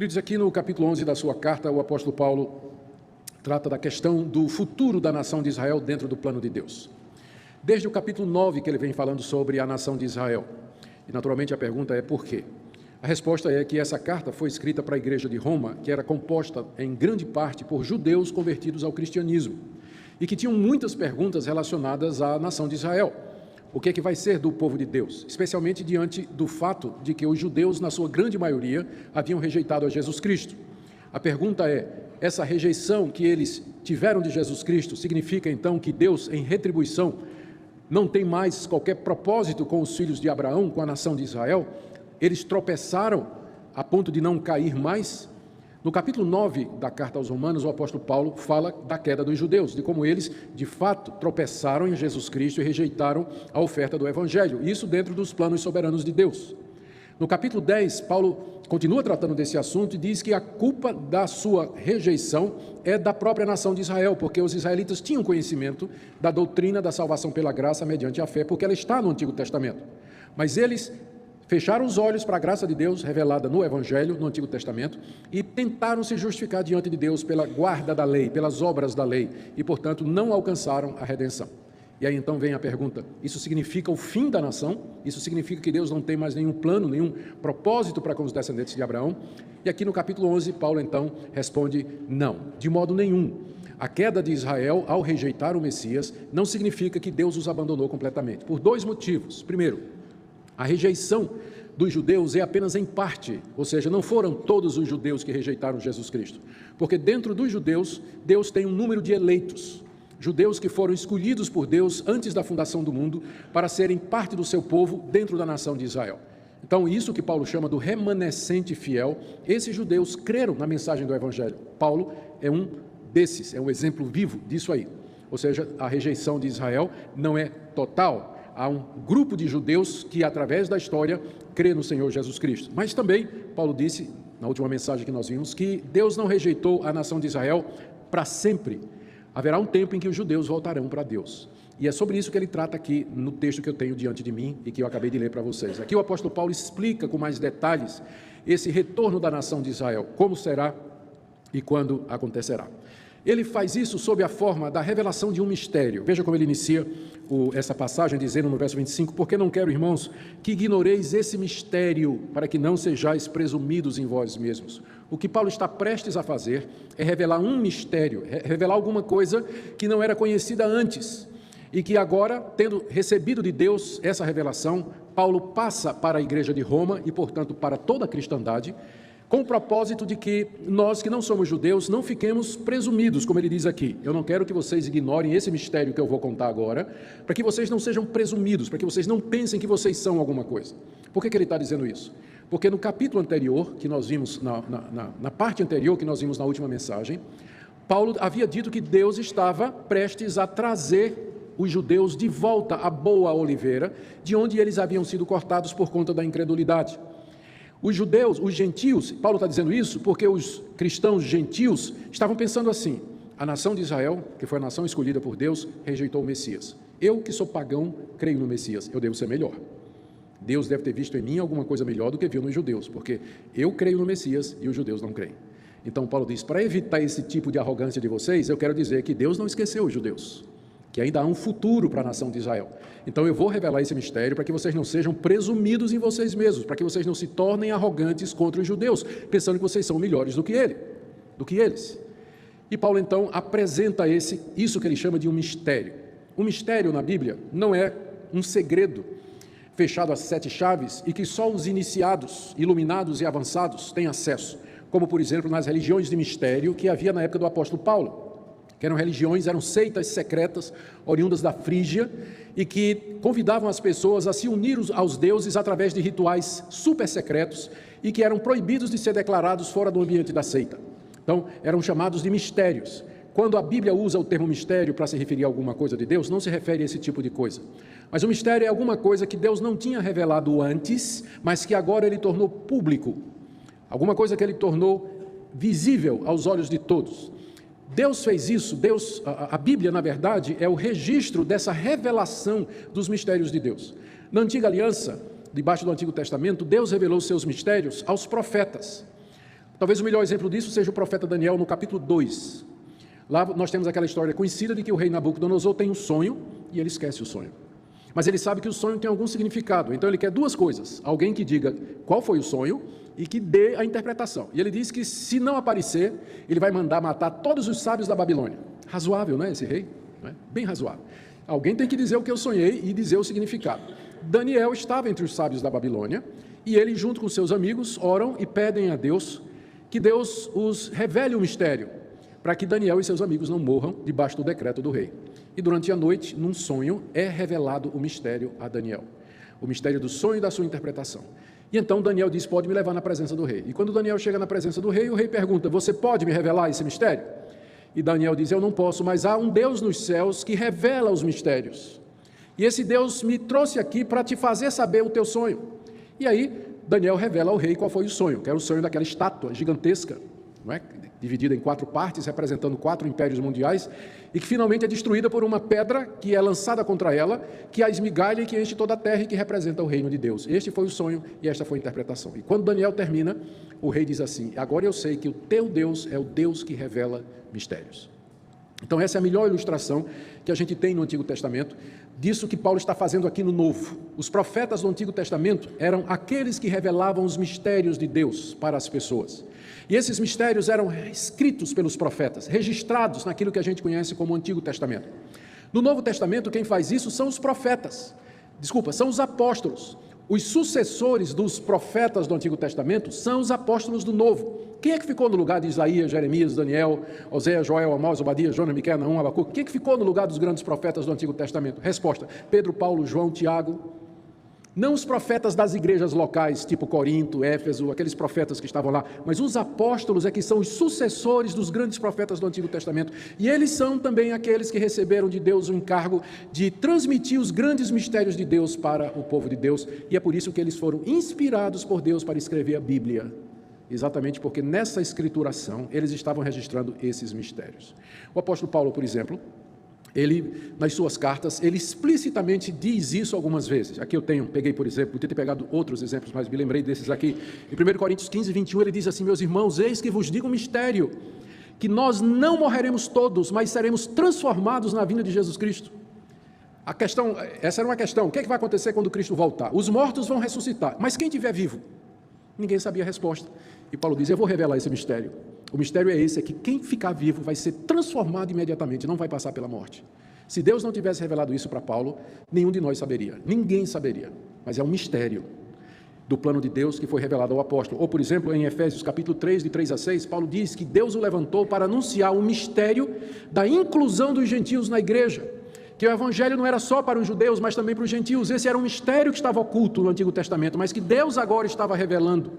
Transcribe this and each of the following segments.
Queridos, aqui no capítulo 11 da sua carta, o apóstolo Paulo trata da questão do futuro da nação de Israel dentro do plano de Deus. Desde o capítulo 9 que ele vem falando sobre a nação de Israel. E naturalmente a pergunta é por quê? A resposta é que essa carta foi escrita para a igreja de Roma, que era composta em grande parte por judeus convertidos ao cristianismo e que tinham muitas perguntas relacionadas à nação de Israel. O que é que vai ser do povo de Deus? Especialmente diante do fato de que os judeus, na sua grande maioria, haviam rejeitado a Jesus Cristo. A pergunta é, essa rejeição que eles tiveram de Jesus Cristo significa então que Deus, em retribuição, não tem mais qualquer propósito com os filhos de Abraão, com a nação de Israel? Eles tropeçaram a ponto de não cair mais? No capítulo 9 da carta aos Romanos, o apóstolo Paulo fala da queda dos judeus, de como eles, de fato, tropeçaram em Jesus Cristo e rejeitaram a oferta do Evangelho, isso dentro dos planos soberanos de Deus. No capítulo 10, Paulo continua tratando desse assunto e diz que a culpa da sua rejeição é da própria nação de Israel, porque os israelitas tinham conhecimento da doutrina da salvação pela graça mediante a fé, porque ela está no Antigo Testamento. Mas eles fecharam os olhos para a graça de Deus revelada no Evangelho, no Antigo Testamento, e tentaram se justificar diante de Deus pela guarda da lei, pelas obras da lei, e, portanto, não alcançaram a redenção. E aí então vem a pergunta, isso significa o fim da nação? Isso significa que Deus não tem mais nenhum plano, nenhum propósito para com os descendentes de Abraão? E aqui no capítulo 11, Paulo então responde, não, de modo nenhum. A queda de Israel ao rejeitar o Messias não significa que Deus os abandonou completamente, por dois motivos. Primeiro, a rejeição dos judeus é apenas em parte, ou seja, não foram todos os judeus que rejeitaram Jesus Cristo, porque dentro dos judeus, Deus tem um número de eleitos, judeus que foram escolhidos por Deus antes da fundação do mundo para serem parte do seu povo dentro da nação de Israel. Então, isso que Paulo chama do remanescente fiel, esses judeus creram na mensagem do Evangelho. Paulo é um desses, é um exemplo vivo disso aí. Ou seja, a rejeição de Israel não é total. Há um grupo de judeus que, através da história, crê no Senhor Jesus Cristo. Mas também, Paulo disse, na última mensagem que nós vimos, que Deus não rejeitou a nação de Israel para sempre. Haverá um tempo em que os judeus voltarão para Deus. E é sobre isso que ele trata aqui no texto que eu tenho diante de mim e que eu acabei de ler para vocês. Aqui o apóstolo Paulo explica com mais detalhes esse retorno da nação de Israel, como será e quando acontecerá. Ele faz isso sob a forma da revelação de um mistério. Veja como ele inicia essa passagem, dizendo no verso 25, porque não quero, irmãos, que ignoreis esse mistério, para que não sejais presumidos em vós mesmos. O que Paulo está prestes a fazer é revelar um mistério, revelar alguma coisa que não era conhecida antes, e que agora, tendo recebido de Deus essa revelação, Paulo passa para a igreja de Roma e, portanto, para toda a cristandade, com o propósito de que nós que não somos judeus não fiquemos presumidos, como ele diz aqui. Eu não quero que vocês ignorem esse mistério que eu vou contar agora, para que vocês não sejam presumidos, para que vocês não pensem que vocês são alguma coisa. Por que ele está dizendo isso? Porque no capítulo anterior, que nós vimos, na parte anterior que nós vimos na última mensagem, Paulo havia dito que Deus estava prestes a trazer os judeus de volta à boa oliveira, de onde eles haviam sido cortados por conta da incredulidade. Os judeus, os gentios, Paulo está dizendo isso porque os cristãos gentios estavam pensando assim, a nação de Israel, que foi a nação escolhida por Deus, rejeitou o Messias. Eu, que sou pagão, creio no Messias, eu devo ser melhor. Deus deve ter visto em mim alguma coisa melhor do que viu nos judeus, porque eu creio no Messias e os judeus não creem. Então Paulo diz, para evitar esse tipo de arrogância de vocês, eu quero dizer que Deus não esqueceu os judeus, que ainda há um futuro para a nação de Israel. Então eu vou revelar esse mistério para que vocês não sejam presumidos em vocês mesmos, para que vocês não se tornem arrogantes contra os judeus, pensando que vocês são melhores do que eles. E Paulo então apresenta isso que ele chama de um mistério. O mistério na Bíblia não é um segredo fechado a 7 chaves e que só os iniciados, iluminados e avançados têm acesso, como por exemplo nas religiões de mistério que havia na época do apóstolo Paulo, que eram religiões, eram seitas secretas, oriundas da Frígia, e que convidavam as pessoas a se unir aos deuses através de rituais super secretos e que eram proibidos de ser declarados fora do ambiente da seita. Então, eram chamados de mistérios. Quando a Bíblia usa o termo mistério para se referir a alguma coisa de Deus, não se refere a esse tipo de coisa. Mas o mistério é alguma coisa que Deus não tinha revelado antes, mas que agora ele tornou público. Alguma coisa que ele tornou visível aos olhos de todos. Deus fez isso, a Bíblia, na verdade, é o registro dessa revelação dos mistérios de Deus. Na Antiga Aliança, debaixo do Antigo Testamento, Deus revelou seus mistérios aos profetas. Talvez o melhor exemplo disso seja o profeta Daniel no capítulo 2. Lá nós temos aquela história conhecida de que o rei Nabucodonosor tem um sonho e ele esquece o sonho. Mas ele sabe que o sonho tem algum significado, então ele quer duas coisas: alguém que diga qual foi o sonho e que dê a interpretação. E ele diz que se não aparecer, ele vai mandar matar todos os sábios da Babilônia. Razoável, não é esse rei? Não é? Bem razoável. Alguém tem que dizer o que eu sonhei e dizer o significado. Daniel estava entre os sábios da Babilônia e ele, junto com seus amigos, oram e pedem a Deus que Deus os revele o mistério, para que Daniel e seus amigos não morram debaixo do decreto do rei. E durante a noite, num sonho, é revelado o mistério a Daniel. O mistério do sonho e da sua interpretação. E então Daniel diz: pode me levar na presença do rei. E quando Daniel chega na presença do rei, o rei pergunta: você pode me revelar esse mistério? E Daniel diz: eu não posso, mas há um Deus nos céus que revela os mistérios. E esse Deus me trouxe aqui para te fazer saber o teu sonho. E aí, Daniel revela ao rei qual foi o sonho, que era o sonho daquela estátua gigantesca, não é? Dividida em 4 partes, representando 4 impérios mundiais, e que finalmente é destruída por uma pedra que é lançada contra ela, que a esmigalha e que enche toda a terra e que representa o reino de Deus. Este foi o sonho e esta foi a interpretação. E quando Daniel termina, o rei diz assim: agora eu sei que o teu Deus é o Deus que revela mistérios. Então essa é a melhor ilustração que a gente tem no Antigo Testamento, disso que Paulo está fazendo aqui no Novo. Os profetas do Antigo Testamento eram aqueles que revelavam os mistérios de Deus para as pessoas. E esses mistérios eram escritos pelos profetas, registrados naquilo que a gente conhece como Antigo Testamento. No Novo Testamento, quem faz isso são os profetas. São os apóstolos. Os sucessores dos profetas do Antigo Testamento são os apóstolos do Novo. Quem é que ficou no lugar de Isaías, Jeremias, Daniel, Oséias, Joel, Amós, Obadias, Jonas, Miqueias, Naum, Abacuque? Quem é que ficou no lugar dos grandes profetas do Antigo Testamento? Resposta: Pedro, Paulo, João, Tiago. Não os profetas das igrejas locais, tipo Corinto, Éfeso, aqueles profetas que estavam lá, mas os apóstolos é que são os sucessores dos grandes profetas do Antigo Testamento. E eles são também aqueles que receberam de Deus o encargo de transmitir os grandes mistérios de Deus para o povo de Deus. E é por isso que eles foram inspirados por Deus para escrever a Bíblia. Exatamente porque nessa escrituração eles estavam registrando esses mistérios. O apóstolo Paulo, por exemplo, ele, nas suas cartas, ele explicitamente diz isso algumas vezes. Aqui eu peguei, por exemplo, podia ter pegado outros exemplos, mas me lembrei desses aqui. Em 1 Coríntios 15, 21, ele diz assim: meus irmãos, eis que vos digo um mistério, que nós não morreremos todos, mas seremos transformados na vinda de Jesus Cristo. Essa era uma questão: o que é que vai acontecer quando Cristo voltar? Os mortos vão ressuscitar, mas quem estiver vivo? Ninguém sabia a resposta. E Paulo diz: eu vou revelar esse mistério. O mistério é esse, é que quem ficar vivo vai ser transformado imediatamente, não vai passar pela morte. Se Deus não tivesse revelado isso para Paulo, nenhum de nós saberia, ninguém saberia. Mas é um mistério do plano de Deus que foi revelado ao apóstolo. Ou, por exemplo, em Efésios capítulo 3, de 3 a 6, Paulo diz que Deus o levantou para anunciar o mistério da inclusão dos gentios na igreja. Que o evangelho não era só para os judeus, mas também para os gentios. Esse era um mistério que estava oculto no Antigo Testamento, mas que Deus agora estava revelando.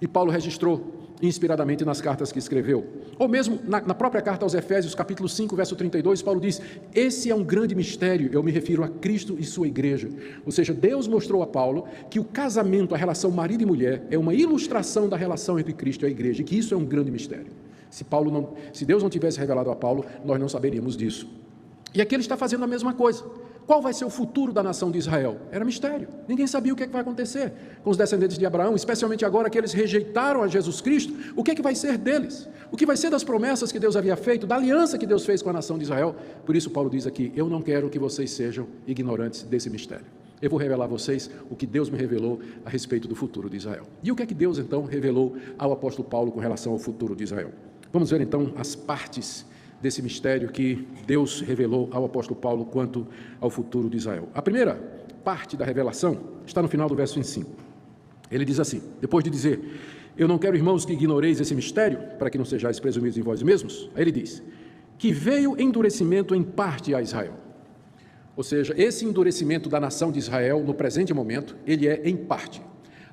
E Paulo registrou inspiradamente nas cartas que escreveu. Ou mesmo na própria carta aos Efésios, capítulo 5, verso 32, Paulo diz: esse é um grande mistério, eu me refiro a Cristo e sua igreja. Ou seja, Deus mostrou a Paulo que o casamento, a relação marido e mulher, é uma ilustração da relação entre Cristo e a igreja, e que isso é um grande mistério. Se Deus não tivesse revelado a Paulo, nós não saberíamos disso. E aqui ele está fazendo a mesma coisa. Qual vai ser o futuro da nação de Israel? Era mistério. Ninguém sabia o que é que vai acontecer com os descendentes de Abraão, especialmente agora que eles rejeitaram a Jesus Cristo. O que é que vai ser deles? O que vai ser das promessas que Deus havia feito, da aliança que Deus fez com a nação de Israel? Por isso Paulo diz aqui: eu não quero que vocês sejam ignorantes desse mistério. Eu vou revelar a vocês o que Deus me revelou a respeito do futuro de Israel. E o que é que Deus então revelou ao apóstolo Paulo com relação ao futuro de Israel? Vamos ver então as partes desse mistério que Deus revelou ao apóstolo Paulo quanto ao futuro de Israel. A primeira parte da revelação está no final do verso 5. Ele diz assim, depois de dizer: eu não quero, irmãos, que ignoreis esse mistério, para que não sejais presumidos em vós mesmos. Aí ele diz, que veio endurecimento em parte a Israel. Ou seja, esse endurecimento da nação de Israel, no presente momento, ele é em parte.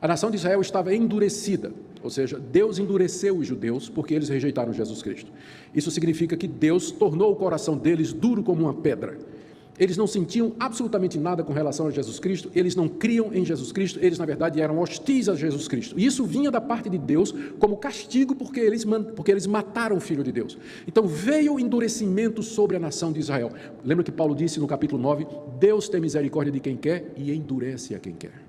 A nação de Israel estava endurecida, ou seja, Deus endureceu os judeus porque eles rejeitaram Jesus Cristo. Isso significa que Deus tornou o coração deles duro como uma pedra. Eles não sentiam absolutamente nada com relação a Jesus Cristo, eles não criam em Jesus Cristo, eles na verdade eram hostis a Jesus Cristo. E isso vinha da parte de Deus como castigo porque eles mataram o Filho de Deus. Então veio endurecimento sobre a nação de Israel. Lembra que Paulo disse no capítulo 9, Deus tem misericórdia de quem quer e endurece a quem quer.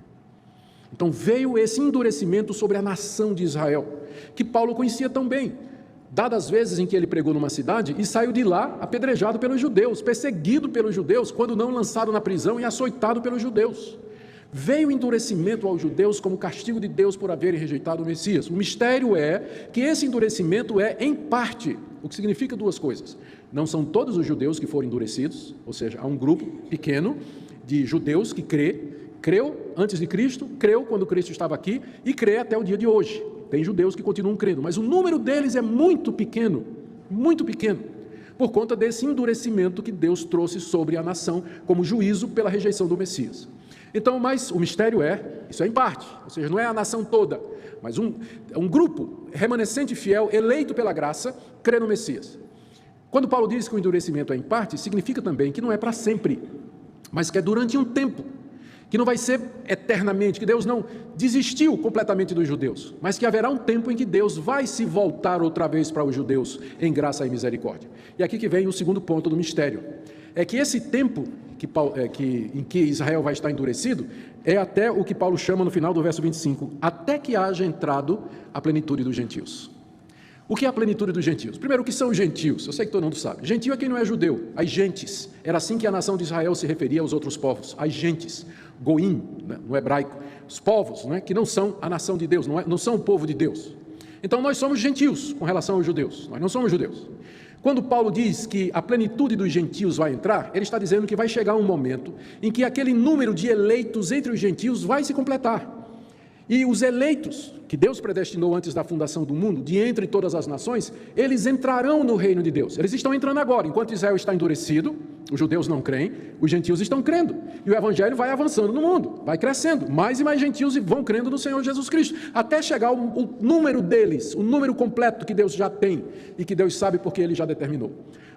Então veio esse endurecimento sobre a nação de Israel, que Paulo conhecia tão bem, dadas as vezes em que ele pregou numa cidade e saiu de lá apedrejado pelos judeus, perseguido pelos judeus, quando não lançado na prisão e açoitado pelos judeus. Veio o endurecimento aos judeus como castigo de Deus por haverem rejeitado o Messias. O mistério é que esse endurecimento é em parte, o que significa duas coisas. Não são todos os judeus que foram endurecidos, ou seja, há um grupo pequeno de judeus que creu antes de Cristo, creu quando Cristo estava aqui e crê até o dia de hoje. Tem judeus que continuam crendo, mas o número deles é muito pequeno, por conta desse endurecimento que Deus trouxe sobre a nação como juízo pela rejeição do Messias. Então, mas o mistério isso é em parte, ou seja, não é a nação toda, mas um grupo remanescente fiel, eleito pela graça, crê no Messias. Quando Paulo diz que o endurecimento é em parte, significa também que não é para sempre, mas que é durante um tempo, que não vai ser eternamente, que Deus não desistiu completamente dos judeus, mas que haverá um tempo em que Deus vai se voltar outra vez para os judeus, em graça e misericórdia. E aqui que vem o segundo ponto do mistério, é que esse tempo em que Israel vai estar endurecido, é até o que Paulo chama no final do verso 25, até que haja entrado a plenitude dos gentios. O que é a plenitude dos gentios? Primeiro, o que são os gentios? Eu sei que todo mundo sabe. Gentio é quem não é judeu, as gentes. Era assim que a nação de Israel se referia aos outros povos, as gentes, goim, né, no hebraico, os povos, né, que não são a nação de Deus, não são o povo de Deus. Então nós somos gentios com relação aos judeus, nós não somos judeus. Quando Paulo diz que a plenitude dos gentios vai entrar, ele está dizendo que vai chegar um momento em que aquele número de eleitos entre os gentios vai se completar. E os eleitos, que Deus predestinou antes da fundação do mundo, de entre todas as nações, eles entrarão no reino de Deus. Eles estão entrando agora, enquanto Israel está endurecido, os judeus não creem, os gentios estão crendo. E o evangelho vai avançando no mundo, vai crescendo. Mais e mais gentios vão crendo no Senhor Jesus Cristo, até chegar o número deles, o número completo que Deus já tem e que Deus sabe porque Ele já determinou.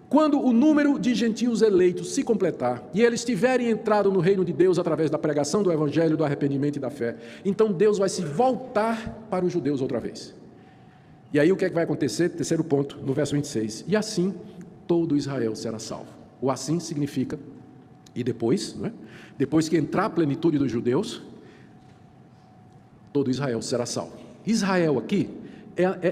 Quando o número de gentios eleitos se completar e eles tiverem entrado no reino de Deus através da pregação do evangelho, do arrependimento e da fé, então Deus vai se voltar para os judeus outra vez. E aí o que é que vai acontecer? Terceiro ponto, no verso 26. E assim todo Israel será salvo. O assim significa, e depois, né? Depois que entrar a plenitude dos judeus, todo Israel será salvo. Israel aqui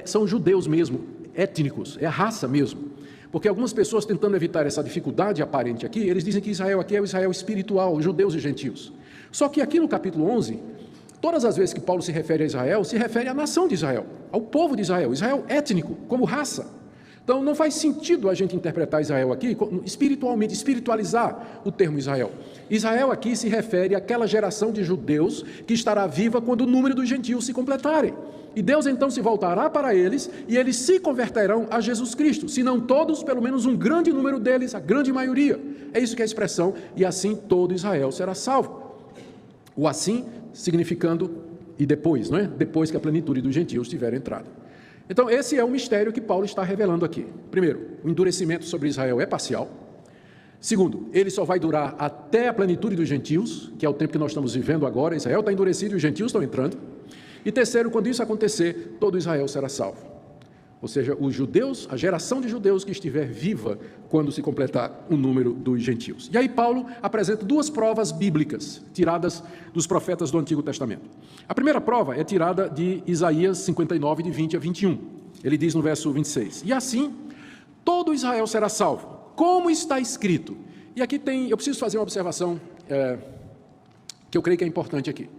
são judeus mesmo, étnicos, é a raça mesmo. Porque algumas pessoas, tentando evitar essa dificuldade aparente aqui, eles dizem que Israel aqui é o Israel espiritual, os judeus e gentios. Só que aqui no capítulo 11, todas as vezes que Paulo se refere a Israel, se refere à nação de Israel, ao povo de Israel, Israel étnico, como raça. Então não faz sentido a gente interpretar Israel aqui espiritualmente, espiritualizar o termo Israel. Israel aqui se refere àquela geração de judeus que estará viva quando o número dos gentios se completarem. E Deus então se voltará para eles e eles se converterão a Jesus Cristo. Se não todos, pelo menos um grande número deles, a grande maioria. É isso que é a expressão, e assim todo Israel será salvo. O assim significando e depois, não é? Depois que a plenitude dos gentios tiver entrado. Então esse é o mistério que Paulo está revelando aqui. Primeiro, o endurecimento sobre Israel é parcial. Segundo, ele só vai durar até a plenitude dos gentios, que é o tempo que nós estamos vivendo agora. Israel está endurecido e os gentios estão entrando. E terceiro, quando isso acontecer, todo Israel será salvo. Ou seja, os judeus, a geração de judeus que estiver viva quando se completar o número dos gentios. E aí Paulo apresenta duas provas bíblicas, tiradas dos profetas do Antigo Testamento. A primeira prova é tirada de Isaías 59, de 20 a 21. Ele diz no verso 26, e assim, todo Israel será salvo, como está escrito. E aqui eu preciso fazer uma observação que eu creio que é importante aqui.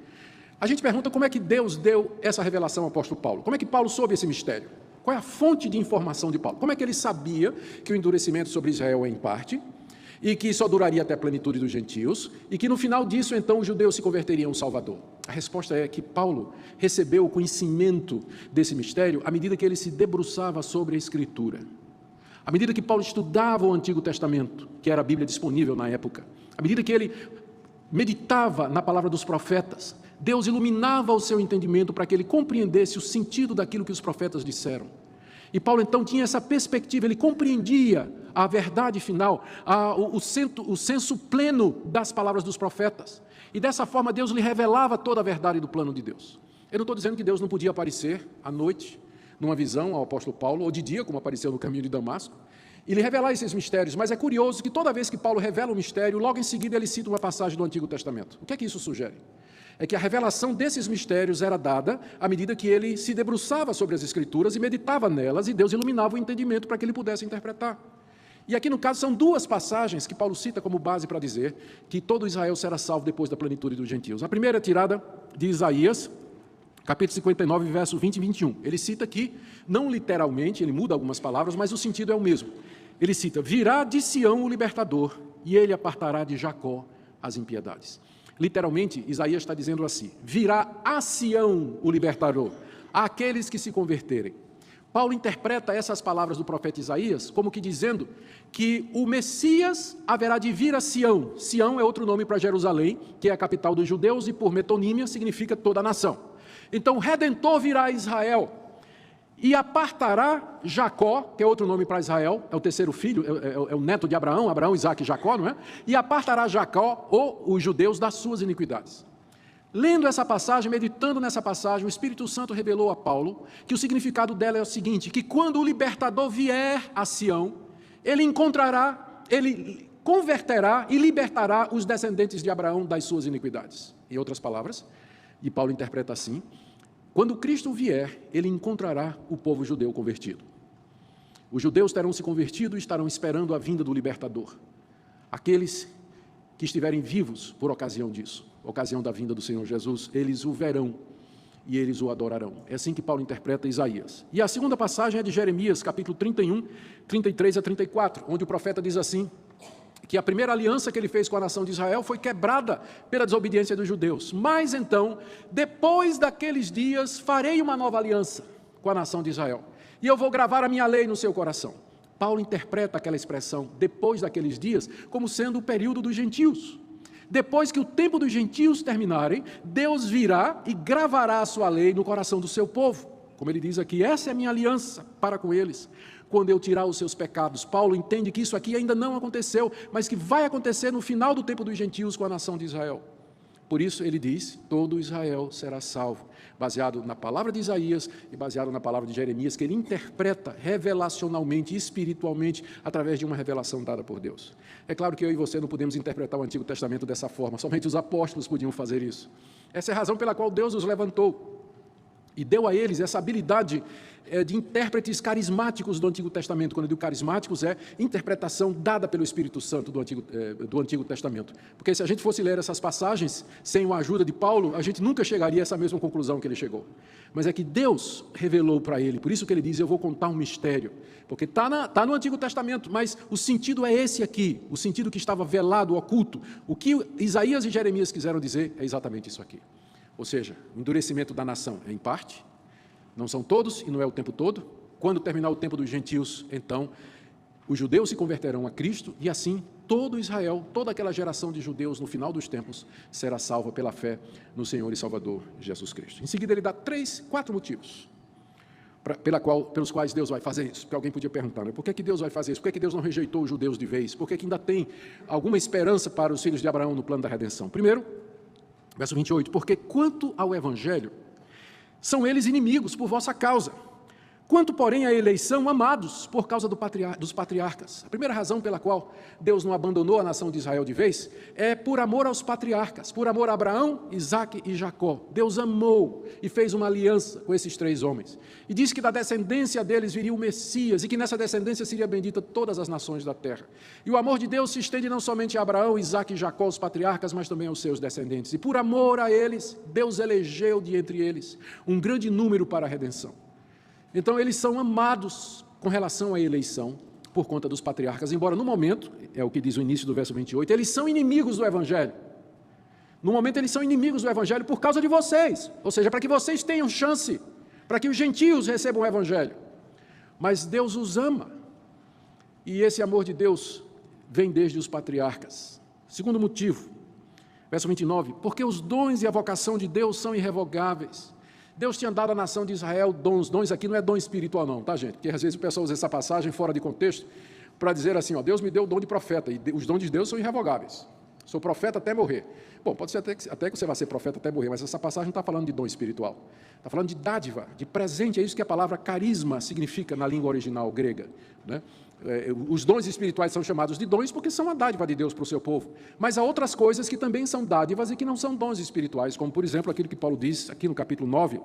A gente pergunta como é que Deus deu essa revelação ao apóstolo Paulo. Como é que Paulo soube esse mistério? Qual é a fonte de informação de Paulo? Como é que ele sabia que o endurecimento sobre Israel é em parte, e que só duraria até a plenitude dos gentios, e que no final disso, então, os judeus se converteriam ao Salvador? A resposta é que Paulo recebeu o conhecimento desse mistério à medida que ele se debruçava sobre a Escritura. À medida que Paulo estudava o Antigo Testamento, que era a Bíblia disponível na época, à medida que ele meditava na palavra dos profetas, Deus iluminava o seu entendimento para que ele compreendesse o sentido daquilo que os profetas disseram. E Paulo então tinha essa perspectiva, ele compreendia a verdade final, o senso pleno das palavras dos profetas. E dessa forma Deus lhe revelava toda a verdade do plano de Deus. Eu não estou dizendo que Deus não podia aparecer à noite, numa visão ao apóstolo Paulo, ou de dia, como apareceu no caminho de Damasco, e lhe revelar esses mistérios. Mas é curioso que toda vez que Paulo revela um mistério, logo em seguida ele cita uma passagem do Antigo Testamento. O que é que isso sugere? é que a revelação desses mistérios era dada à medida que ele se debruçava sobre as Escrituras e meditava nelas, e Deus iluminava o entendimento para que ele pudesse interpretar. E aqui, no caso, são duas passagens que Paulo cita como base para dizer que todo Israel será salvo depois da plenitude dos gentios. A primeira é tirada de Isaías, capítulo 59, verso 20 e 21. Ele cita aqui, não literalmente, ele muda algumas palavras, mas o sentido é o mesmo. Ele cita: virá de Sião o libertador, e ele apartará de Jacó as impiedades. Literalmente, Isaías está dizendo assim: virá a Sião o libertador, àqueles que se converterem. Paulo interpreta essas palavras do profeta Isaías como que dizendo que o Messias haverá de vir a Sião. Sião é outro nome para Jerusalém, que é a capital dos judeus, e por metonímia significa toda a nação. Então, o Redentor virá a Israel e apartará Jacó, que é outro nome para Israel, é o terceiro filho, é o neto de Abraão, Isaac e Jacó, não é? E apartará Jacó, ou os judeus, das suas iniquidades. Lendo essa passagem, meditando nessa passagem, o Espírito Santo revelou a Paulo que o significado dela é o seguinte: que quando o libertador vier a Sião, ele converterá e libertará os descendentes de Abraão das suas iniquidades. Em outras palavras, e Paulo interpreta assim: quando Cristo vier, ele encontrará o povo judeu convertido. Os judeus terão se convertido e estarão esperando a vinda do libertador. Aqueles que estiverem vivos por ocasião disso, ocasião da vinda do Senhor Jesus, eles o verão e eles o adorarão. É assim que Paulo interpreta Isaías. E a segunda passagem é de Jeremias, capítulo 31, 33 a 34, onde o profeta diz assim, que a primeira aliança que ele fez com a nação de Israel foi quebrada pela desobediência dos judeus. Mas então, depois daqueles dias, farei uma nova aliança com a nação de Israel, e eu vou gravar a minha lei no seu coração. Paulo interpreta aquela expressão, depois daqueles dias, como sendo o período dos gentios. Depois que o tempo dos gentios terminarem, Deus virá e gravará a sua lei no coração do seu povo. Como ele diz aqui, essa é a minha aliança para com eles, quando eu tirar os seus pecados. Paulo entende que isso aqui ainda não aconteceu, mas que vai acontecer no final do tempo dos gentios com a nação de Israel. Por isso ele diz, todo Israel será salvo, baseado na palavra de Isaías e baseado na palavra de Jeremias, que ele interpreta revelacionalmente, espiritualmente, através de uma revelação dada por Deus. É claro que eu e você não podemos interpretar o Antigo Testamento dessa forma, somente os apóstolos podiam fazer isso. Essa é a razão pela qual Deus os levantou e deu a eles essa habilidade de intérpretes carismáticos do Antigo Testamento. Quando eu digo carismáticos, é interpretação dada pelo Espírito Santo do Antigo Testamento. Porque se a gente fosse ler essas passagens sem a ajuda de Paulo, a gente nunca chegaria a essa mesma conclusão que ele chegou. Mas é que Deus revelou para ele, por isso que ele diz, eu vou contar um mistério. Porque está no Antigo Testamento, mas o sentido é esse aqui, o sentido que estava velado, oculto. O que Isaías e Jeremias quiseram dizer é exatamente isso aqui. Ou seja, o endurecimento da nação é em parte, não são todos e não é o tempo todo. Quando terminar o tempo dos gentios, então, os judeus se converterão a Cristo e assim todo Israel, toda aquela geração de judeus no final dos tempos será salva pela fé no Senhor e Salvador Jesus Cristo. Em seguida ele dá 4 motivos pelos quais Deus vai fazer isso. Porque alguém podia perguntar, né? Por que Deus vai fazer isso? Por que Deus não rejeitou os judeus de vez? Por que ainda tem alguma esperança para os filhos de Abraão no plano da redenção? Primeiro, verso 28, porque quanto ao Evangelho, são eles inimigos por vossa causa. Quanto, porém, à eleição, amados por causa dos patriarcas. A primeira razão pela qual Deus não abandonou a nação de Israel de vez é por amor aos patriarcas, por amor a Abraão, Isaac e Jacó. Deus amou e fez uma aliança com esses 3 homens. E disse que da descendência deles viria o Messias e que nessa descendência seria bendita todas as nações da terra. E o amor de Deus se estende não somente a Abraão, Isaac e Jacó, os patriarcas, mas também aos seus descendentes. E por amor a eles, Deus elegeu de entre eles um grande número para a redenção. Então, eles são amados com relação à eleição por conta dos patriarcas, embora no momento, é o que diz o início do verso 28, eles são inimigos do Evangelho. No momento, eles são inimigos do Evangelho por causa de vocês, ou seja, para que vocês tenham chance, para que os gentios recebam o Evangelho. Mas Deus os ama, e esse amor de Deus vem desde os patriarcas. Segundo motivo, verso 29, porque os dons e a vocação de Deus são irrevogáveis. Deus tinha dado à nação de Israel dons aqui não é dom espiritual não, tá gente? Porque às vezes o pessoal usa essa passagem fora de contexto para dizer assim, ó, Deus me deu o dom de profeta, e os dons de Deus são irrevogáveis. Sou profeta até morrer. Bom, pode ser até que você vai ser profeta até morrer, mas essa passagem não está falando de dom espiritual. Está falando de dádiva, de presente. É isso que a palavra carisma significa na língua original grega, né? Os dons espirituais são chamados de dons porque são a dádiva de Deus para o seu povo. Mas há outras coisas que também são dádivas e que não são dons espirituais, como, por exemplo, aquilo que Paulo diz aqui no capítulo 9,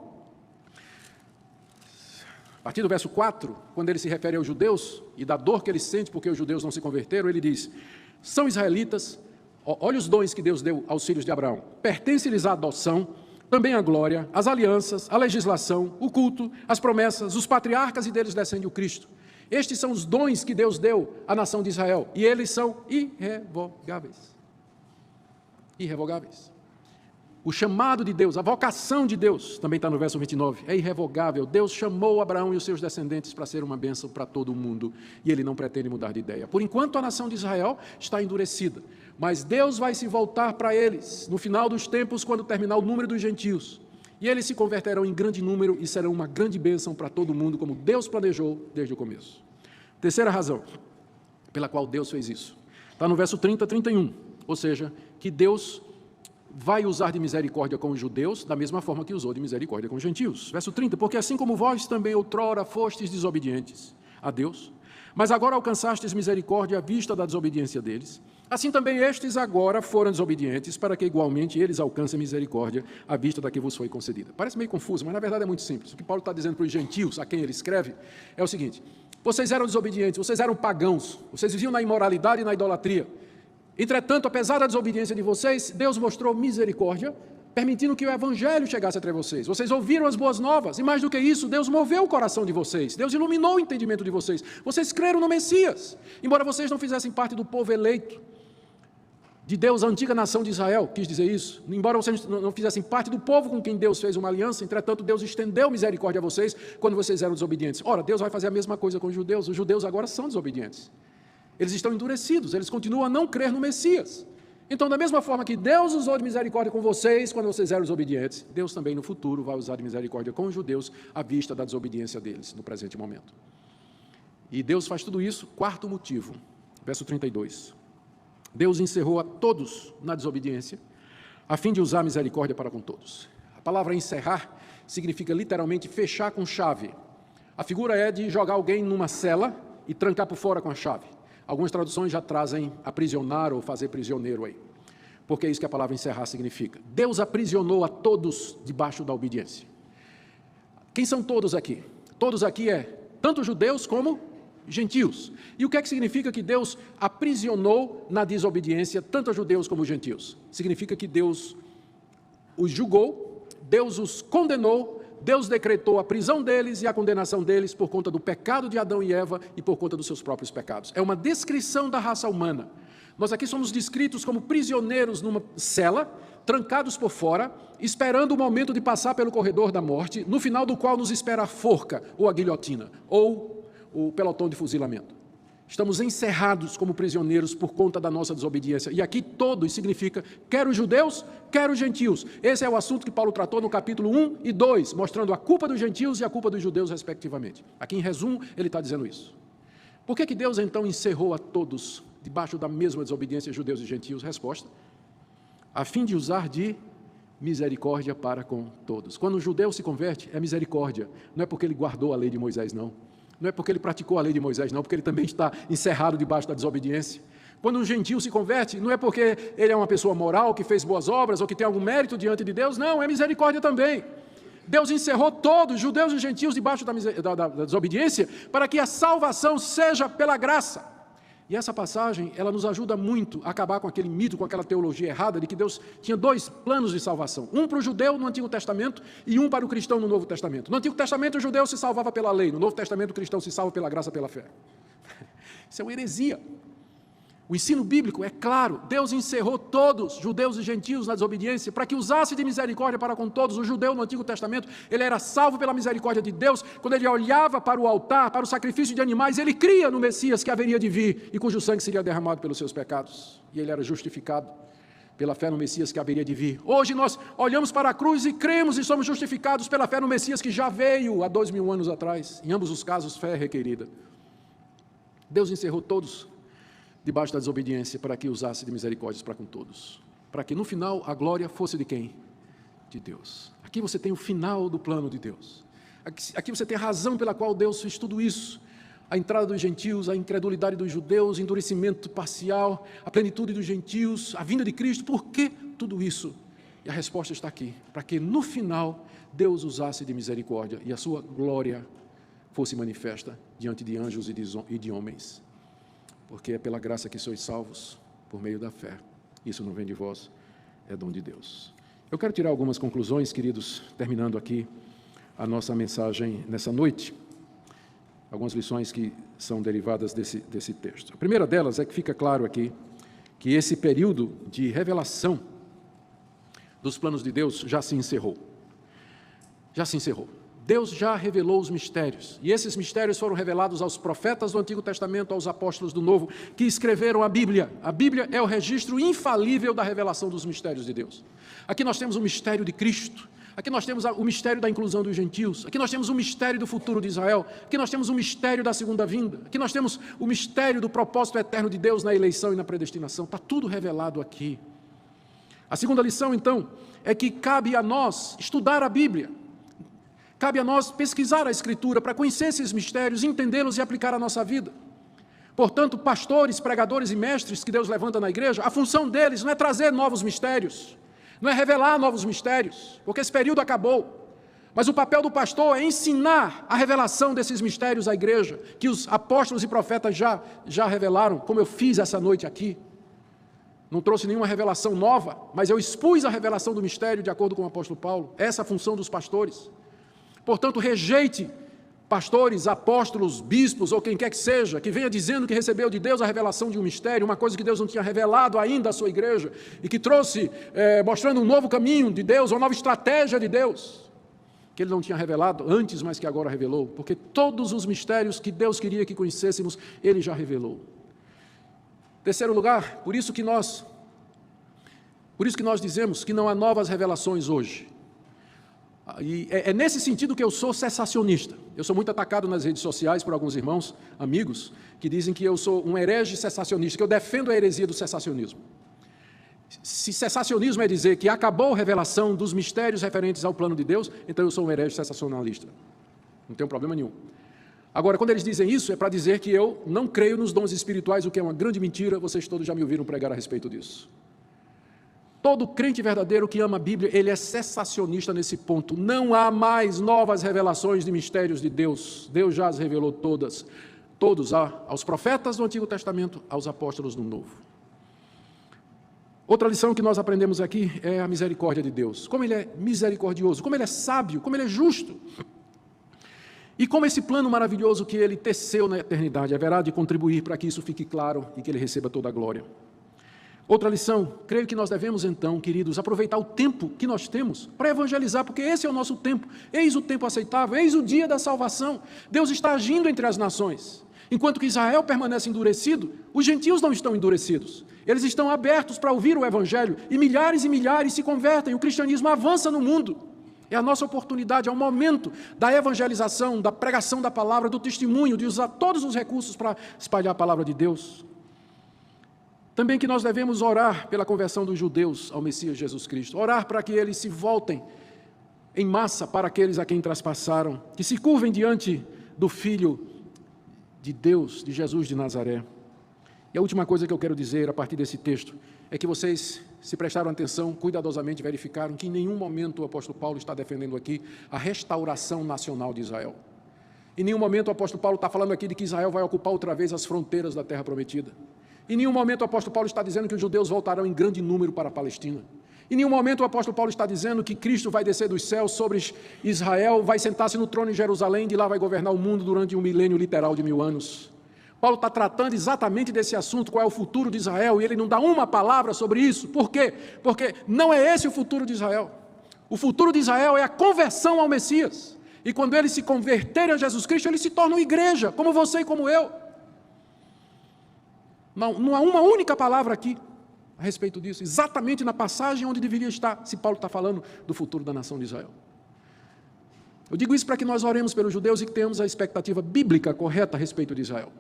a partir do verso 4, quando ele se refere aos judeus e da dor que ele sente porque os judeus não se converteram, ele diz: são israelitas, olha os dons que Deus deu aos filhos de Abraão, pertence-lhes a adoção, também a glória, as alianças, a legislação, o culto, as promessas, os patriarcas e deles descende o Cristo. Estes são os dons que Deus deu à nação de Israel, e eles são irrevogáveis. Irrevogáveis. O chamado de Deus, a vocação de Deus, também está no verso 29, é irrevogável. Deus chamou Abraão e os seus descendentes para ser uma bênção para todo o mundo, e ele não pretende mudar de ideia. Por enquanto, a nação de Israel está endurecida, mas Deus vai se voltar para eles no final dos tempos, quando terminar o número dos gentios. E eles se converterão em grande número e serão uma grande bênção para todo mundo, como Deus planejou desde o começo. Terceira razão pela qual Deus fez isso, está no verso 30 a 31, ou seja, que Deus vai usar de misericórdia com os judeus, da mesma forma que usou de misericórdia com os gentios. Verso 30, porque assim como vós também outrora fostes desobedientes a Deus, mas agora alcançastes misericórdia à vista da desobediência deles, assim também estes agora foram desobedientes, para que igualmente eles alcancem misericórdia à vista da que vos foi concedida. Parece meio confuso, mas na verdade é muito simples. O que Paulo está dizendo para os gentios, a quem ele escreve, é o seguinte: vocês eram desobedientes, vocês eram pagãos, vocês viviam na imoralidade e na idolatria. Entretanto, apesar da desobediência de vocês, Deus mostrou misericórdia, permitindo que o evangelho chegasse até vocês. Vocês ouviram as boas novas, e mais do que isso, Deus moveu o coração de vocês, Deus iluminou o entendimento de vocês. Vocês creram no Messias, embora vocês não fizessem parte do povo eleito de Deus, a antiga nação de Israel, quis dizer isso. Embora vocês não fizessem parte do povo com quem Deus fez uma aliança, entretanto, Deus estendeu misericórdia a vocês quando vocês eram desobedientes. Ora, Deus vai fazer a mesma coisa com os judeus agora são desobedientes. Eles estão endurecidos, eles continuam a não crer no Messias. Então, da mesma forma que Deus usou de misericórdia com vocês quando vocês eram desobedientes, Deus também no futuro vai usar de misericórdia com os judeus à vista da desobediência deles no presente momento. E Deus faz tudo isso, quarto motivo, verso 32. Deus encerrou a todos na desobediência, a fim de usar misericórdia para com todos. A palavra encerrar significa literalmente fechar com chave. A figura é de jogar alguém numa cela e trancar por fora com a chave. Algumas traduções já trazem aprisionar ou fazer prisioneiro aí, porque é isso que a palavra encerrar significa. Deus aprisionou a todos debaixo da obediência. Quem são todos aqui? Todos aqui é tanto judeus como gentios. E o que é que significa que Deus aprisionou na desobediência tanto judeus como gentios? Significa que Deus os julgou, Deus os condenou, Deus decretou a prisão deles e a condenação deles por conta do pecado de Adão e Eva e por conta dos seus próprios pecados. É uma descrição da raça humana. Nós aqui somos descritos como prisioneiros numa cela, trancados por fora, esperando o momento de passar pelo corredor da morte, no final do qual nos espera a forca ou a guilhotina, ou o pelotão de fuzilamento. Estamos encerrados como prisioneiros por conta da nossa desobediência. E aqui todos significa, quer os judeus, quer os gentios. Esse é o assunto que Paulo tratou no capítulo 1 e 2, mostrando a culpa dos gentios e a culpa dos judeus, respectivamente. Aqui, em resumo, ele está dizendo isso. Por que Deus, então, encerrou a todos debaixo da mesma desobediência, judeus e gentios? Resposta: a fim de usar de misericórdia para com todos. Quando um judeu se converte, é misericórdia. Não é porque ele guardou a lei de Moisés, não. Não é porque ele praticou a lei de Moisés, não, porque ele também está encerrado debaixo da desobediência. Quando um gentio se converte, não é porque ele é uma pessoa moral, que fez boas obras, ou que tem algum mérito diante de Deus, não, é misericórdia também. Deus encerrou todos, judeus e gentios, debaixo da desobediência, para que a salvação seja pela graça. E essa passagem, ela nos ajuda muito a acabar com aquele mito, com aquela teologia errada de que Deus tinha dois planos de salvação. Um para o judeu no Antigo Testamento e um para o cristão no Novo Testamento. No Antigo Testamento o judeu se salvava pela lei, no Novo Testamento o cristão se salva pela graça, pela fé. Isso é uma heresia. O ensino bíblico é claro, Deus encerrou todos, judeus e gentios, na desobediência, para que usasse de misericórdia para com todos. O judeu no Antigo Testamento, ele era salvo pela misericórdia de Deus. Quando ele olhava para o altar, para o sacrifício de animais, ele cria no Messias que haveria de vir e cujo sangue seria derramado pelos seus pecados. E ele era justificado pela fé no Messias que haveria de vir. Hoje nós olhamos para a cruz e cremos e somos justificados pela fé no Messias que já veio há 2000 anos atrás. Em ambos os casos, fé é requerida. Deus encerrou todos debaixo da desobediência, para que usasse de misericórdias para com todos. Para que, no final, a glória fosse de quem? De Deus. Aqui você tem o final do plano de Deus. Aqui você tem a razão pela qual Deus fez tudo isso. A entrada dos gentios, a incredulidade dos judeus, o endurecimento parcial, a plenitude dos gentios, a vinda de Cristo. Por que tudo isso? E a resposta está aqui. Para que, no final, Deus usasse de misericórdia e a sua glória fosse manifesta diante de anjos e de homens. Porque é pela graça que sois salvos, por meio da fé. Isso não vem de vós, é dom de Deus. Eu quero tirar algumas conclusões, queridos, terminando aqui a nossa mensagem nessa noite. Algumas lições que são derivadas desse texto. A primeira delas é que fica claro aqui que esse período de revelação dos planos de Deus já se encerrou. Já se encerrou. Deus já revelou os mistérios, e esses mistérios foram revelados aos profetas do Antigo Testamento, aos apóstolos do Novo, que escreveram a Bíblia. A Bíblia é o registro infalível da revelação dos mistérios de Deus. Aqui nós temos o mistério de Cristo, aqui nós temos o mistério da inclusão dos gentios, aqui nós temos o mistério do futuro de Israel, aqui nós temos o mistério da segunda vinda, aqui nós temos o mistério do propósito eterno de Deus na eleição e na predestinação. Está tudo revelado aqui. A segunda lição, então, é que cabe a nós estudar a Bíblia. Cabe a nós pesquisar a Escritura para conhecer esses mistérios, entendê-los e aplicar à nossa vida. Portanto, pastores, pregadores e mestres que Deus levanta na igreja, a função deles não é trazer novos mistérios, não é revelar novos mistérios, porque esse período acabou. Mas o papel do pastor é ensinar a revelação desses mistérios à igreja, que os apóstolos e profetas já revelaram, como eu fiz essa noite aqui. Não trouxe nenhuma revelação nova, mas eu expus a revelação do mistério de acordo com o apóstolo Paulo. Essa é a função dos pastores. Portanto, rejeite pastores, apóstolos, bispos ou quem quer que seja, que venha dizendo que recebeu de Deus a revelação de um mistério, uma coisa que Deus não tinha revelado ainda à sua igreja, e que trouxe, mostrando um novo caminho de Deus, uma nova estratégia de Deus, que Ele não tinha revelado antes, mas que agora revelou, porque todos os mistérios que Deus queria que conhecêssemos, Ele já revelou. Terceiro lugar, por isso que nós dizemos que não há novas revelações hoje. E é nesse sentido que eu sou cessacionista. Eu sou muito atacado nas redes sociais por alguns irmãos, amigos, que dizem que eu sou um herege cessacionista, que eu defendo a heresia do cessacionismo. Se cessacionismo é dizer que acabou a revelação dos mistérios referentes ao plano de Deus, então eu sou um herege cessacionalista. Não tenho problema nenhum. Agora, quando eles dizem isso, é para dizer que eu não creio nos dons espirituais, o que é uma grande mentira. Vocês todos já me ouviram pregar a respeito disso. Todo crente verdadeiro que ama a Bíblia, ele é cessacionista nesse ponto. Não há mais novas revelações de mistérios de Deus. Deus já as revelou todos aos profetas do Antigo Testamento, aos apóstolos do Novo. Outra lição que nós aprendemos aqui é a misericórdia de Deus. Como Ele é misericordioso, como Ele é sábio, como Ele é justo. E como esse plano maravilhoso que Ele teceu na eternidade haverá de contribuir para que isso fique claro e que Ele receba toda a glória. Outra lição, creio que nós devemos então, queridos, aproveitar o tempo que nós temos para evangelizar, porque esse é o nosso tempo. Eis o tempo aceitável, eis o dia da salvação. Deus está agindo entre as nações. Enquanto que Israel permanece endurecido, os gentios não estão endurecidos. Eles estão abertos para ouvir o evangelho e milhares se convertem. O cristianismo avança no mundo. É a nossa oportunidade, é o momento da evangelização, da pregação da palavra, do testemunho, de usar todos os recursos para espalhar a palavra de Deus. Também que nós devemos orar pela conversão dos judeus ao Messias Jesus Cristo. Orar para que eles se voltem em massa para aqueles a quem traspassaram, que se curvem diante do Filho de Deus, de Jesus de Nazaré. E a última coisa que eu quero dizer a partir desse texto é que vocês, se prestaram atenção, cuidadosamente verificaram que em nenhum momento o apóstolo Paulo está defendendo aqui a restauração nacional de Israel. Em nenhum momento o apóstolo Paulo está falando aqui de que Israel vai ocupar outra vez as fronteiras da terra prometida. Em nenhum momento o apóstolo Paulo está dizendo que os judeus voltarão em grande número para a Palestina. Em nenhum momento o apóstolo Paulo está dizendo que Cristo vai descer dos céus sobre Israel, vai sentar-se no trono em Jerusalém, de lá vai governar o mundo durante um milênio literal de 1000 anos. Paulo está tratando exatamente desse assunto, qual é o futuro de Israel, e ele não dá uma palavra sobre isso. Por quê? Porque não é esse o futuro de Israel. O futuro de Israel é a conversão ao Messias. E quando eles se converterem a Jesus Cristo, eles se tornam igreja, como você e como eu. Não há uma única palavra aqui a respeito disso, exatamente na passagem onde deveria estar, se Paulo está falando do futuro da nação de Israel. Eu digo isso para que nós oremos pelos judeus e que tenhamos a expectativa bíblica correta a respeito de Israel.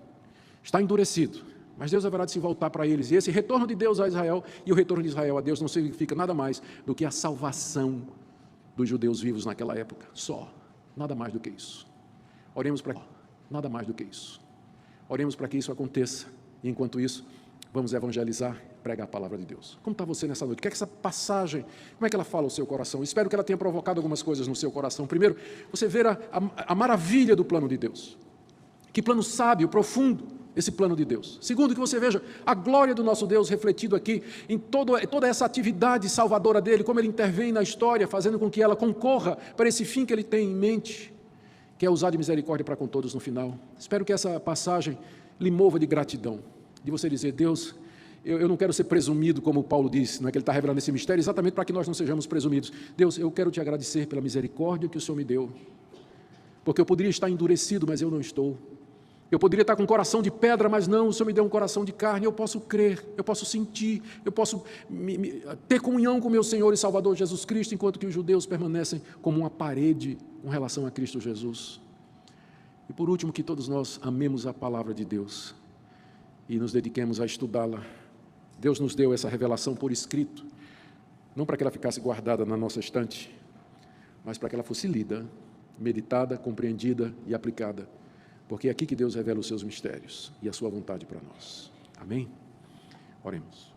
Está endurecido, Mas Deus haverá de se voltar para eles. E esse retorno de Deus a Israel e o retorno de Israel a Deus não significa nada mais do que a salvação dos judeus vivos naquela época. Só. Nada mais do que isso. Oremos para nada mais do que isso. Oremos para que isso aconteça. E enquanto isso, vamos evangelizar, pregar a palavra de Deus. Como está você nessa noite? O que é que essa passagem, como é que ela fala ao seu coração? Espero que ela tenha provocado algumas coisas no seu coração. Primeiro, você ver a maravilha do plano de Deus. Que plano sábio, profundo, esse plano de Deus. Segundo, que você veja a glória do nosso Deus refletido aqui em toda essa atividade salvadora dele, como ele intervém na história, fazendo com que ela concorra para esse fim que ele tem em mente, que é usar de misericórdia para com todos no final. Espero que essa passagem lhe mova de gratidão, de você dizer, Deus, eu não quero ser presumido, como Paulo disse, não é que ele está revelando esse mistério, exatamente para que nós não sejamos presumidos. Deus, eu quero te agradecer pela misericórdia que o Senhor me deu, porque eu poderia estar endurecido, mas eu não estou. Eu poderia estar com um coração de pedra, mas não, o Senhor me deu um coração de carne, eu posso crer, eu posso sentir, eu posso ter comunhão com meu Senhor e Salvador Jesus Cristo, enquanto que os judeus permanecem como uma parede com relação a Cristo Jesus. E por último, que todos nós amemos a palavra de Deus e nos dediquemos a estudá-la. Deus nos deu essa revelação por escrito, não para que ela ficasse guardada na nossa estante, mas para que ela fosse lida, meditada, compreendida e aplicada. Porque é aqui que Deus revela os seus mistérios e a sua vontade para nós. Amém? Oremos.